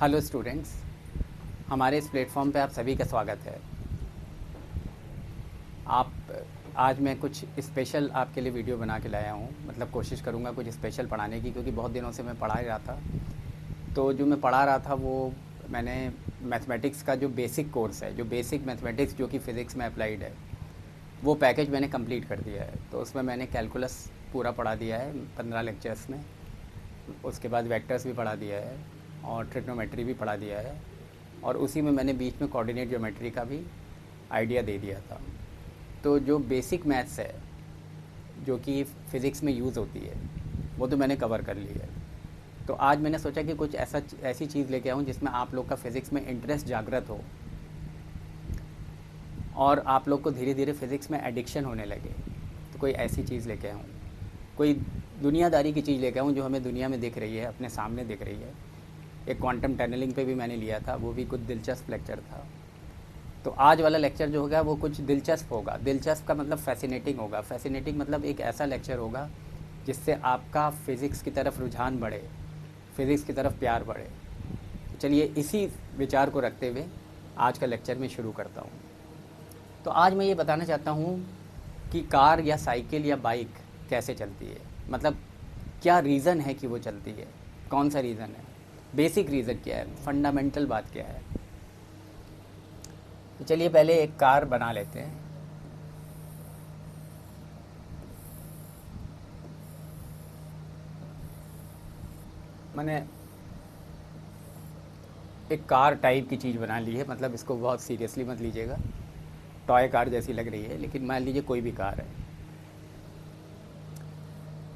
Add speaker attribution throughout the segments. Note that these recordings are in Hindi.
Speaker 1: हेलो स्टूडेंट्स, हमारे इस प्लेटफॉर्म पे आप सभी का स्वागत है। आप आज मैं कुछ स्पेशल आपके लिए वीडियो बना के लाया हूँ। मतलब कोशिश करूँगा कुछ स्पेशल पढ़ाने की, क्योंकि बहुत दिनों से मैं पढ़ा ही रहा था। तो जो मैं पढ़ा रहा था वो मैंने मैथमेटिक्स का जो बेसिक कोर्स है, जो बेसिक मैथमेटिक्स जो कि फ़िज़िक्स में अप्लाइड है, वो पैकेज मैंने कंप्लीट कर दिया है। तो उसमें मैंने कैलकुलस पूरा पढ़ा दिया है 15 लेक्चर्स में। उसके बाद वेक्टर्स भी पढ़ा दिया है और ट्रिग्नोमेट्री भी पढ़ा दिया है, और उसी में मैंने बीच में कोऑर्डिनेट ज्योमेट्री का भी आइडिया दे दिया था। तो जो बेसिक मैथ्स है जो कि फ़िज़िक्स में यूज़ होती है वो तो मैंने कवर कर ली है। तो आज मैंने सोचा कि कुछ ऐसी चीज़ लेके आऊँ जिसमें आप लोग का फ़िज़िक्स में इंटरेस्ट जागृत हो और आप लोग को धीरे धीरे फ़िज़िक्स में एडिक्शन होने लगे। तो कोई ऐसी चीज़ लेके आऊँ, कोई दुनियादारी की चीज़ लेके आऊँ जो हमें दुनिया में दिख रही है, अपने सामने दिख रही है। एक क्वांटम टनलिंग पे भी मैंने लिया था, वो भी कुछ दिलचस्प लेक्चर था। तो आज वाला लेक्चर जो होगा वो कुछ दिलचस्प होगा। दिलचस्प का मतलब फैसिनेटिंग होगा। फैसिनेटिंग मतलब एक ऐसा लेक्चर होगा जिससे आपका फ़िज़िक्स की तरफ रुझान बढ़े, फ़िज़िक्स की तरफ प्यार बढ़े। तो चलिए इसी विचार को रखते हुए आज का लेक्चर मैं शुरू करता हूँ। तो आज मैं ये बताना चाहता हूँ कि कार या साइकिल या बाइक कैसे चलती है। मतलब क्या रीज़न है कि वो चलती है, कौन सा रीज़न है, बेसिक रीज़न क्या है, फंडामेंटल बात क्या है। तो चलिए पहले एक कार बना लेते हैं। मैंने एक कार टाइप की चीज़ बना ली है। मतलब इसको बहुत सीरियसली मत लीजिएगा, टॉय कार जैसी लग रही है, लेकिन मान लीजिए कोई भी कार है।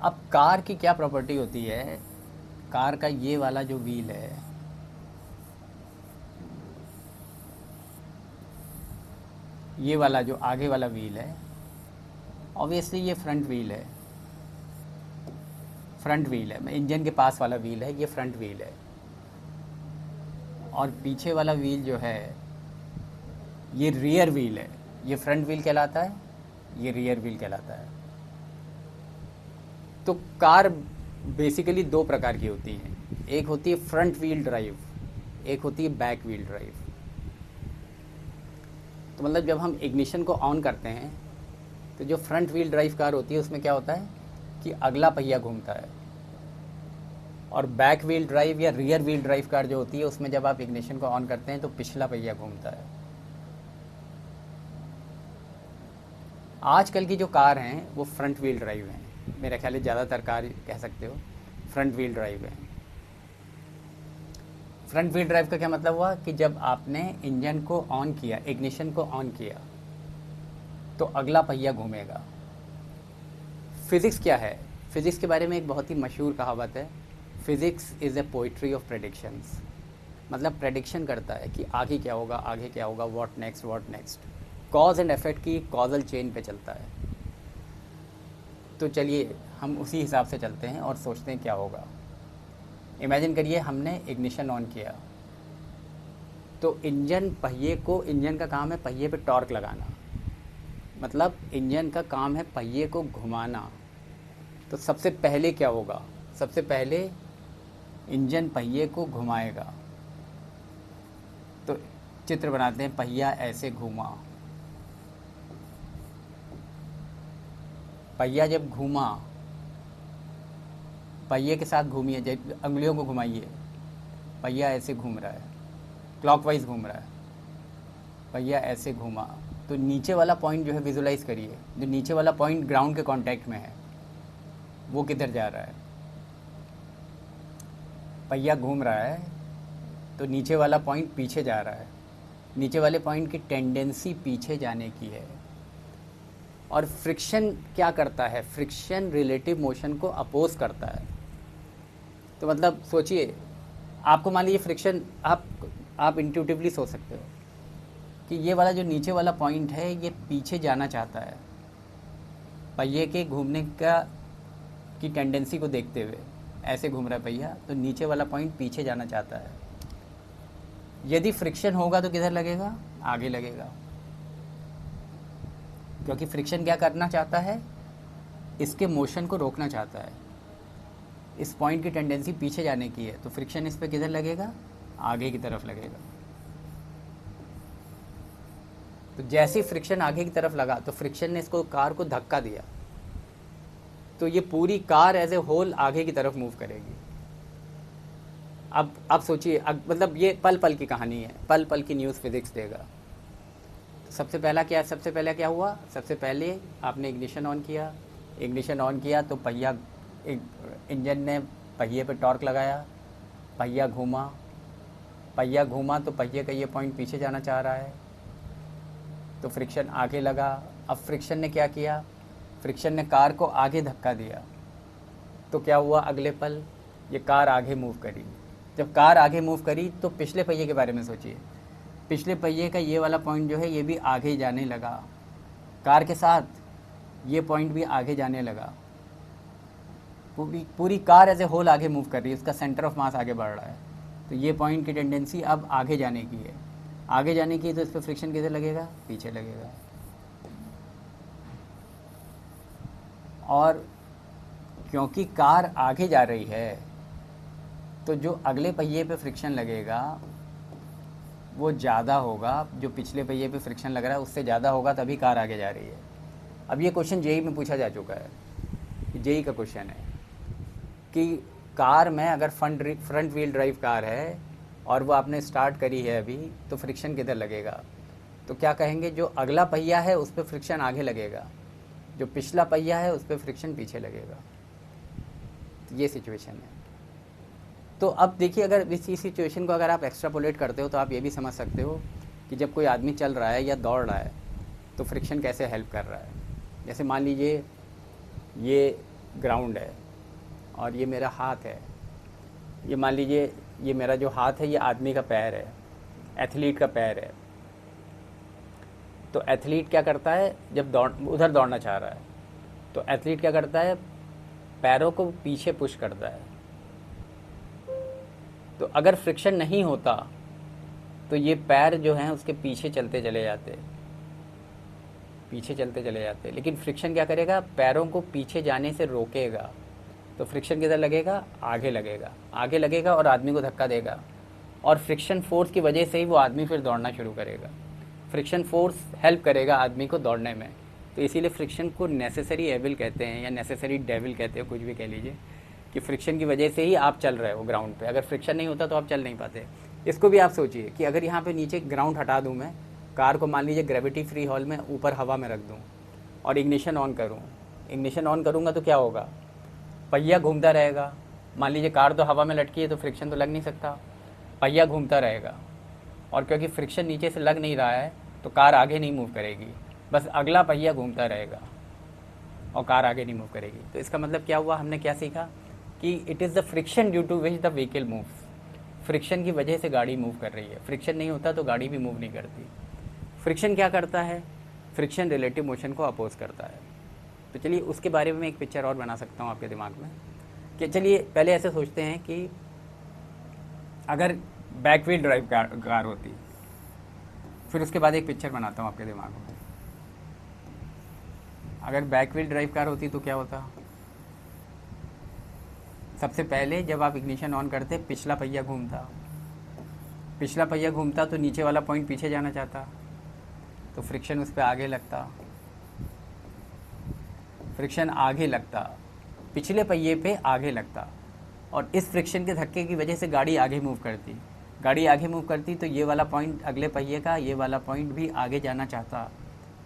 Speaker 1: अब कार की क्या प्रॉपर्टी होती है, कार का ये वाला जो व्हील है, ये वाला जो आगे वाला व्हील है, ऑब्वियसली ये फ्रंट व्हील है। फ्रंट व्हील है, इंजन के पास वाला व्हील है, ये फ्रंट व्हील है। और पीछे वाला व्हील जो है ये रियर व्हील है। ये फ्रंट व्हील कहलाता है, ये रियर व्हील कहलाता है। तो कार बेसिकली दो प्रकार की होती है। एक होती है फ्रंट व्हील ड्राइव, एक होती है बैक व्हील ड्राइव। तो मतलब जब हम इग्निशन को ऑन करते हैं तो जो फ्रंट व्हील ड्राइव कार होती है उसमें क्या होता है कि अगला पहिया घूमता है, और बैक व्हील ड्राइव या रियर व्हील ड्राइव कार जो होती है उसमें जब आप इग्निशन को ऑन करते हैं तो पिछला पहिया घूमता है। आजकल की जो कार हैं वो फ्रंट व्हील ड्राइव हैं। मेरा ख्याल है ज़्यादातर कार कह सकते हो फ्रंट व्हील ड्राइव है। फ्रंट व्हील ड्राइव का क्या मतलब हुआ कि जब आपने इंजन को ऑन किया, इग्निशन को ऑन किया, तो अगला पहिया घूमेगा। फिज़िक्स क्या है, फिज़िक्स के बारे में एक बहुत ही मशहूर कहावत है, physics is a poetry of predictions. मतलब प्रेडिक्शन करता है कि आगे क्या होगा, आगे क्या होगा, what next, what next. Cause and effect की कॉजल चेन पे चलता है। तो चलिए हम उसी हिसाब से चलते हैं और सोचते हैं क्या होगा। इमेजिन करिए हमने इग्निशन ऑन किया, तो इंजन का काम है पहिए पे टॉर्क लगाना। मतलब इंजन का काम है पहिए को घुमाना। तो सबसे पहले क्या होगा, सबसे पहले इंजन पहिए को घुमाएगा। तो चित्र बनाते हैं, पहिया ऐसे घूमा, पहिया जब घूमा, पहिए के साथ घूमिए, जब अंगुलियों को घुमाइए, पहिया ऐसे घूम रहा है, क्लॉकवाइज घूम रहा है। पहिया ऐसे घूमा, तो नीचे वाला पॉइंट जो है विजुलाइज करिए, जो नीचे वाला पॉइंट ग्राउंड के कांटेक्ट में है वो किधर जा रहा है। पहिया घूम रहा है तो नीचे वाला पॉइंट पीछे जा रहा है। नीचे वाले पॉइंट की टेंडेंसी पीछे जाने की है। और फ्रिक्शन क्या करता है, फ्रिक्शन रिलेटिव मोशन को अपोज करता है। तो मतलब सोचिए, आपको मान लीजिए फ्रिक्शन, आप इंट्यूटिवली सोच सकते हो कि ये वाला जो नीचे वाला पॉइंट है ये पीछे जाना चाहता है। पहिए के घूमने का की टेंडेंसी को देखते हुए ऐसे घूम रहा है पहिया, तो नीचे वाला पॉइंट पीछे जाना चाहता है। यदि फ्रिक्शन होगा तो किधर लगेगा, आगे लगेगा, क्योंकि फ्रिक्शन क्या करना चाहता है, इसके मोशन को रोकना चाहता है। इस पॉइंट की टेंडेंसी पीछे जाने की है, तो फ्रिक्शन इस पर किधर लगेगा, आगे की तरफ लगेगा। तो जैसे ही फ्रिक्शन आगे की तरफ लगा तो फ्रिक्शन ने इसको कार को धक्का दिया, तो ये पूरी कार एज ए होल आगे की तरफ मूव करेगी। अब सोचिए, मतलब ये पल पल की कहानी है, पल पल की न्यूज़ फिजिक्स देगा। तो सबसे पहले क्या हुआ, सबसे पहले आपने इग्निशन ऑन किया। इग्निशन ऑन किया तो इंजन ने पहिए पे टॉर्क लगाया, पहिया घूमा तो पहिए का ये पॉइंट पीछे जाना चाह रहा है, तो फ्रिक्शन आगे लगा। अब फ्रिक्शन ने क्या किया, फ्रिक्शन ने कार को आगे धक्का दिया, तो क्या हुआ, अगले पल ये कार आगे मूव करी। जब कार आगे मूव करी तो पिछले पहिए के बारे में सोचिए, पिछले पहिए का ये वाला पॉइंट जो है ये भी आगे जाने लगा, कार के साथ ये पॉइंट भी आगे जाने लगा। पूरी कार एज ए होल आगे मूव कर रही है, उसका सेंटर ऑफ मास आगे बढ़ रहा है, तो ये पॉइंट की टेंडेंसी अब आगे जाने की है। आगे जाने की तो इस पर फ्रिक्शन किधर लगेगा, पीछे लगेगा। और क्योंकि कार आगे जा रही है तो जो अगले पहिए पे फ्रिक्शन लगेगा वो ज़्यादा होगा, जो पिछले पहिए पे फ्रिक्शन लग रहा है उससे ज़्यादा होगा, तभी कार आगे जा रही है। अब ये क्वेश्चन जेई में पूछा जा चुका है, जेई का क्वेश्चन है कि कार में अगर फ्रंट व्हील ड्राइव कार है और वो आपने स्टार्ट करी है अभी, तो फ्रिक्शन किधर लगेगा, तो क्या कहेंगे, जो अगला पहिया है उस पर फ्रिक्शन आगे लगेगा, जो पिछला पहिया है उस पर फ्रिक्शन पीछे लगेगा। तो ये सिचुएशन है। तो अब देखिए, अगर इसी सिचुएशन को अगर आप एक्स्ट्रापोलेट करते हो तो आप ये भी समझ सकते हो कि जब कोई आदमी चल रहा है या दौड़ रहा है तो फ्रिक्शन कैसे हेल्प कर रहा है। जैसे मान लीजिए ये ग्राउंड है और ये मेरा हाथ है, ये मान लीजिए ये मेरा जो हाथ है ये आदमी का पैर है, एथलीट का पैर है। तो एथलीट क्या करता है, जब उधर दौड़ना चाह रहा है तो एथलीट क्या करता है, पैरों को पीछे पुश करता है। तो अगर फ्रिक्शन नहीं होता तो ये पैर जो हैं उसके पीछे चलते चले जाते, लेकिन फ्रिक्शन क्या करेगा, पैरों को पीछे जाने से रोकेगा। तो फ्रिक्शन किधर लगेगा, आगे लगेगा और आदमी को धक्का देगा, और फ्रिक्शन फोर्स की वजह से ही वो आदमी फिर दौड़ना शुरू करेगा। फ्रिक्शन फोर्स हेल्प करेगा आदमी को दौड़ने में। तो इसीलिए फ्रिक्शन को नेसेसरी एविल कहते हैं या नेसेसरी डेविल कहते हैं, कुछ भी कह लीजिए, कि फ्रिक्शन की वजह से ही आप चल रहे हो ग्राउंड पे। अगर फ्रिक्शन नहीं होता तो आप चल नहीं पाते। इसको भी आप सोचिए कि अगर यहाँ पे नीचे ग्राउंड हटा दूँ मैं, कार को मान लीजिए ग्रेविटी फ्री हॉल में ऊपर हवा में रख दूँ और इग्निशन ऑन करूँगा तो क्या होगा, पहिया घूमता रहेगा। मान लीजिए कार तो हवा में लटकी है तो फ्रिक्शन तो लग नहीं सकता, पहिया घूमता रहेगा, और क्योंकि फ्रिक्शन नीचे से लग नहीं रहा है तो कार आगे नहीं मूव करेगी, बस अगला पहिया घूमता रहेगा और कार आगे नहीं मूव करेगी। तो इसका मतलब क्या हुआ, हमने क्या सीखा कि it is the friction due to which the vehicle moves. Friction की वजह से गाड़ी मूव कर रही है, फ्रिक्शन नहीं होता तो गाड़ी भी मूव नहीं करती। फ्रिक्शन क्या करता है, फ्रिक्शन रिलेटिव मोशन को अपोज करता है। तो चलिए उसके बारे में एक पिक्चर और बना सकता हूँ आपके दिमाग में, कि चलिए पहले ऐसे सोचते हैं कि अगर बैक व्हील ड्राइव कार होती, फिर उसके बाद एक पिक्चर बनाता हूँ आपके दिमाग में। अगर बैक व्हील ड्राइव कार होती तो क्या होता, सबसे पहले जब आप इग्निशन ऑन करते पिछला पहिया घूमता तो नीचे वाला पॉइंट पीछे जाना चाहता, तो फ्रिक्शन उस पर आगे लगता, पिछले पहिए पे आगे लगता, और इस फ्रिक्शन के धक्के की वजह से गाड़ी आगे मूव करती तो ये वाला पॉइंट अगले पहिए का, ये वाला पॉइंट भी आगे जाना चाहता,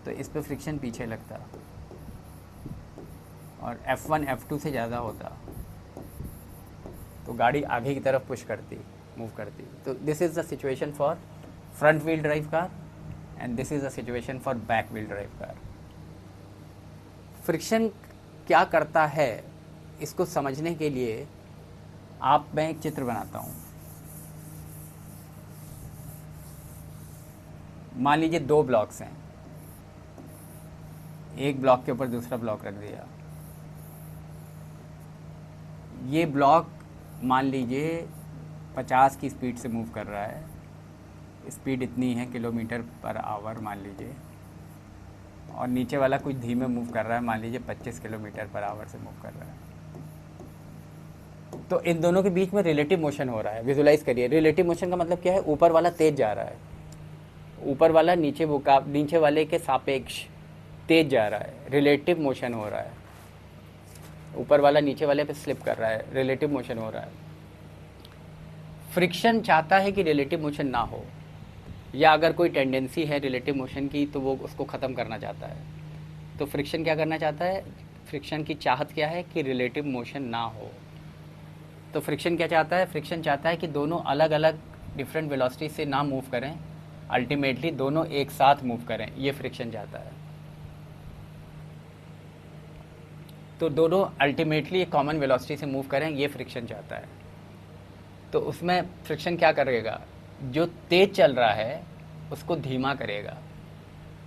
Speaker 1: तो इस पे फ्रिक्शन पीछे लगता और F1 F2 से ज़्यादा होता तो गाड़ी आगे की तरफ मूव करती। तो this is the situation for front wheel drive car and this is the situation for back wheel drive car. Friction क्या करता है इसको समझने के लिए मैं एक चित्र बनाता हूँ। मान लीजिए 2 ब्लॉक्स हैं, एक ब्लॉक के ऊपर दूसरा ब्लॉक रख दिया। ये ब्लॉक मान लीजिए 50 की स्पीड से मूव कर रहा है, स्पीड इतनी है किलोमीटर पर आवर मान लीजिए, और नीचे वाला कुछ धीमे मूव कर रहा है, मान लीजिए 25 किलोमीटर पर आवर से मूव कर रहा है। तो इन दोनों के बीच में रिलेटिव मोशन हो रहा है। विजुलाइज करिए, रिलेटिव मोशन का मतलब क्या है? ऊपर वाला तेज जा रहा है, ऊपर वाला नीचे वाले के सापेक्ष तेज जा रहा है, रिलेटिव मोशन हो रहा है। ऊपर वाला नीचे वाले पे स्लिप कर रहा है, रिलेटिव मोशन हो रहा है। फ्रिक्शन चाहता है कि रिलेटिव मोशन ना हो, या अगर कोई टेंडेंसी है रिलेटिव मोशन की तो वो उसको ख़त्म करना चाहता है। तो फ्रिक्शन क्या करना चाहता है? फ्रिक्शन की चाहत क्या है? कि रिलेटिव मोशन ना हो। तो फ्रिक्शन क्या चाहता है? फ्रिक्शन चाहता है कि दोनों अलग अलग डिफरेंट वेलोसिटी से ना मूव करें, अल्टीमेटली दोनों एक साथ मूव करें, ये फ्रिक्शन चाहता है। तो दोनों अल्टीमेटली एक कॉमन वेलोसिटी से मूव करें, ये फ्रिक्शन चाहता है। तो उसमें फ्रिक्शन क्या करेगा? जो तेज चल रहा है उसको धीमा करेगा,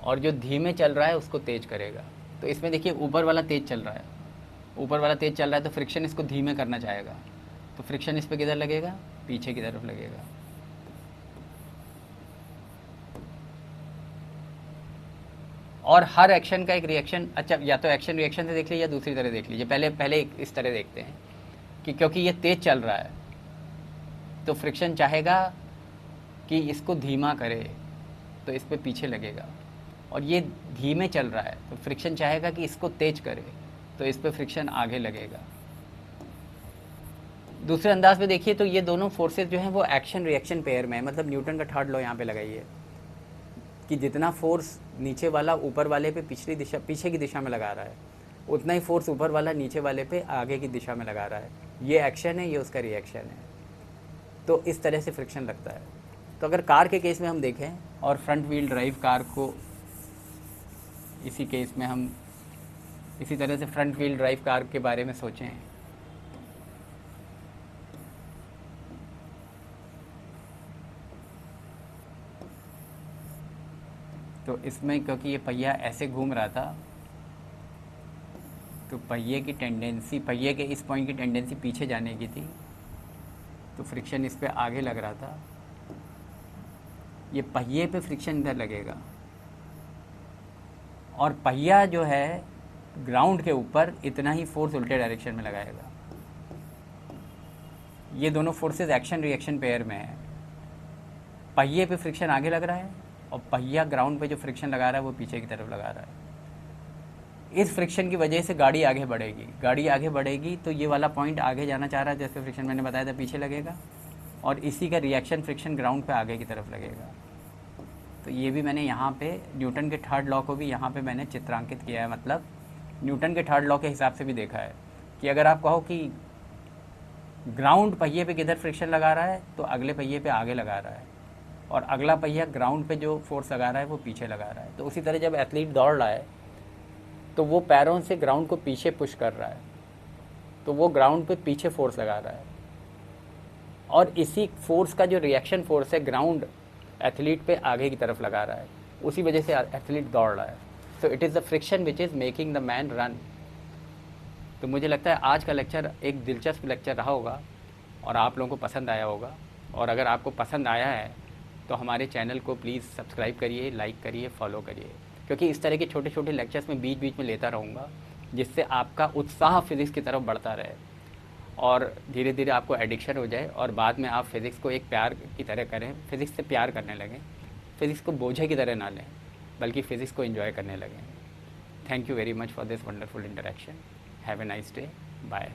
Speaker 1: और जो धीमे चल रहा है उसको तेज करेगा। तो इसमें देखिए ऊपर वाला तेज चल रहा है, ऊपर वाला तेज चल रहा है, तो फ्रिक्शन इसको धीमे करना चाहेगा। तो फ्रिक्शन इस पर किधर लगेगा? पीछे की तरफ लगेगा। और हर एक्शन का एक रिएक्शन, अच्छा या तो एक्शन रिएक्शन से देख लीजिए या दूसरी तरह देख लीजिए। पहले इस तरह देखते हैं कि क्योंकि ये तेज चल रहा है तो फ्रिक्शन चाहेगा कि इसको धीमा करे, तो इस पर पीछे लगेगा। और ये धीमे चल रहा है तो फ्रिक्शन चाहेगा कि इसको तेज करे, तो इस पर फ्रिक्शन आगे लगेगा। दूसरे अंदाज में देखिए तो ये दोनों फोर्सेस जो हैं वो एक्शन रिएक्शन पेयर में है। मतलब न्यूटन का थर्ड लॉ यहाँ पे लगाइए कि जितना फोर्स नीचे वाला ऊपर वाले पे पीछे की दिशा में लगा रहा है, उतना ही फोर्स ऊपर वाला नीचे वाले पे आगे की दिशा में लगा रहा है। ये एक्शन है, ये उसका रिएक्शन है। तो इस तरह से फ्रिक्शन लगता है। तो अगर कार के केस में हम देखें और फ्रंट व्हील ड्राइव कार को, इसी केस में हम इसी तरह से फ्रंट व्हील ड्राइव कार के बारे में सोचें, तो इसमें क्योंकि ये पहिया ऐसे घूम रहा था तो पहिए के इस पॉइंट की टेंडेंसी पीछे जाने की थी, तो फ्रिक्शन इस पे आगे लग रहा था। ये पहिए पे फ्रिक्शन इधर लगेगा, और पहिया जो है ग्राउंड के ऊपर इतना ही फोर्स उल्टे डायरेक्शन में लगाएगा। ये दोनों फोर्सेस एक्शन रिएक्शन पेयर में है। पहिए पे फ्रिक्शन आगे लग रहा है और पहिया ग्राउंड पे जो फ्रिक्शन लगा रहा है वो पीछे की तरफ लगा रहा है। इस फ्रिक्शन की वजह से गाड़ी आगे बढ़ेगी तो ये वाला पॉइंट आगे जाना चाह रहा है, जैसे फ्रिक्शन मैंने बताया था पीछे लगेगा, और इसी का रिएक्शन फ्रिक्शन ग्राउंड पे आगे की तरफ लगेगा। तो ये भी मैंने यहाँ पे न्यूटन के थर्ड लॉ को भी यहाँ पे मैंने चित्रांकित किया है। मतलब न्यूटन के थर्ड लॉ के हिसाब से भी देखा है कि अगर आप कहो कि ग्राउंड पहिए पे किधर फ्रिक्शन लगा रहा है, तो अगले पहिए पे आगे लगा रहा है, और अगला पहिया ग्राउंड पे जो फोर्स लगा रहा है वो पीछे लगा रहा है। तो उसी तरह जब एथलीट दौड़ रहा है तो वो पैरों से ग्राउंड को पीछे पुश कर रहा है, तो वो ग्राउंड पे पीछे फोर्स लगा रहा है, और इसी फोर्स का जो रिएक्शन फोर्स है ग्राउंड एथलीट पे आगे की तरफ लगा रहा है, उसी वजह से एथलीट दौड़ रहा है। So it is the friction which is making the man run. तो मुझे लगता है आज का लेक्चर एक दिलचस्प लेक्चर रहा होगा और आप लोगों को पसंद आया होगा। और अगर आपको पसंद आया है तो हमारे चैनल को प्लीज़ सब्सक्राइब करिए, लाइक करिए, फॉलो करिए, क्योंकि इस तरह के छोटे छोटे लेक्चर्स में बीच बीच में लेता रहूँगा, जिससे आपका उत्साह फिज़िक्स की तरफ बढ़ता रहे और धीरे धीरे आपको एडिक्शन हो जाए और बाद में आप फिज़िक्स को एक प्यार की तरह करें, फिज़िक्स से प्यार करने लगें, फिज़िक्स को बोझे की तरह ना लें बल्कि फ़िज़िक्स को एंजॉय करने लगें। Thank you very much for this wonderful interaction. Have a nice day. Bye.